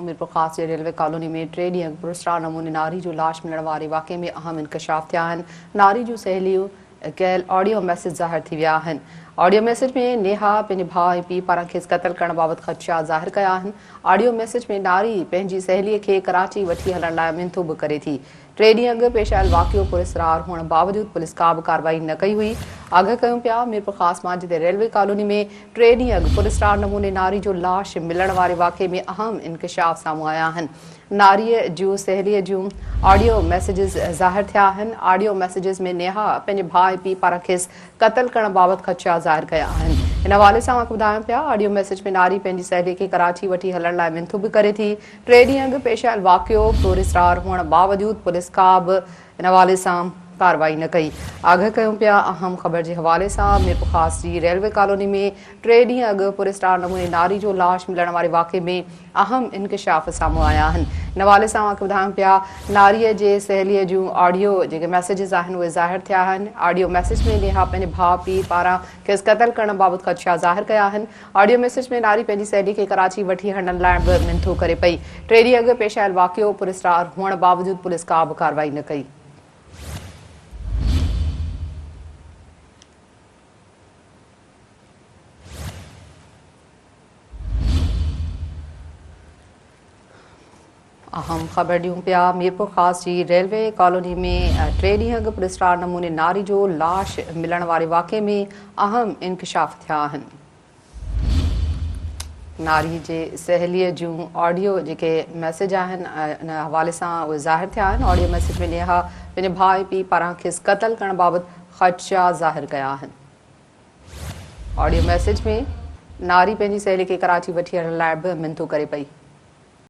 मीरपुर ख़ास जे railway colony में 3 ॾींहं पुरस्कार नमूने नारी जो लाश मिलण वारे वाक़े में अहम इंकशाफ थिया आहिनि। नारी जूं सहेलियूं कयल ऑडियो मैसेज ज़ाहिर थी विया आहिनि। ऑडियो मैसेज में नेहा पंहिंजे भाउ ऐं पीउ पारां खेसि क़त्ल करण बाबति ख़दशा ज़ाहिर कया आहिनि। ऑडियो मैसेज में नारी पंहिंजी सहेलीअ खे कराची वठी हलण लाइ मिंथू बि करे थी। 3 ॾींहं अॻु पेश आयल वाक़ियो पुरस्कार हुअण बावजूदि पुलिस का बि कार्रवाई न कई हुई। आगाह कयूं पिया मीरपुर ख़ास मां जिते रेलवे कॉलोनी में 3 ॾींहं अॻु पुरस्कार नमूने नारी जो लाश मिलण वारे वाक़े में अहम इंकशाफ साम्हूं आया आहिनि। नारीअ जूं सहेलीअ जूं ऑडियो मैसेजिस ज़ाहिर थिया आहिनि। ऑडियो मैसेजिस में नेहा पंहिंजे भाउ ऐं पीउ पारां खेसि क़त्ल करण बाबति ख़दशा ज़ाहिर कया आहिनि। इन हवाले सां ॿुधायूं पिया ऑडियो मैसेज में नारी पंहिंजी सहेलीअ खे कराची वठी हलण लाइ मिंथू बि करे थी। 3 ॾींहं अॻु पेश आयल वाक़ियो पुरस्कार हुअण बावजूदि पुलिस का बि इन हवाले सां कार्रवाई न कई। आगाह कयूं पिया अहम ख़बर जे हवाले सां मीरपुर ख़ास जी रेलवे कॉलोनी में 3 ॾींहं अॻु पुरस्कार नमूने नारी जो लाश मिलण वारे वाक़े में अहम इंकशाफ साम्हूं आया आहिनि। इन हवाले सां ॿुधायूं पिया नारीअ जे सहेलीअ जूं ऑडियो जेके मैसेजिस आहिनि उहे ज़ाहिर थिया आहिनि। ऑडियो मैसेज में नेहा पंहिंजे भाउ पीउ पारां खेसि क़त्ल करण बाबति ख़दशा ज़ाहिर कया आहिनि। ऑडियो मैसेज में नारी पंहिंजी सहेलीअ खे कराची वठी हलण लाइ बि मिंथू करे पई। 3 ॾींहं अॻु पेश आयल वाक़ियो पुरस्कार हुअण बावजूदि पुलिस का बि कार्रवाई न कई। अहम ख़बर ॾियूं पिया मीरपुर ख़ास जी रेलवे कॉलोनी में 3 ॾींहं अॻु पुरस्कार नमूने नारी जो लाश मिलण वारे वाक़े में अहम इंकशाफ थिया आहिनि। नारी जे सहेलीअ जूं ऑडियो जेके मैसेज आहिनि इन हवाले सां उहे ज़ाहिर थिया आहिनि। ऑडियो मैसेज में नेहा पंहिंजे भाउ ऐं पीउ पारां खेसि क़त्ल करण बाबति ख़दशा ज़ाहिर कया आहिनि। ऑडियो मैसेज में नारी पंहिंजी सहेलीअ खे कराची वठी हलण लाइ बि मिंथू करे पई।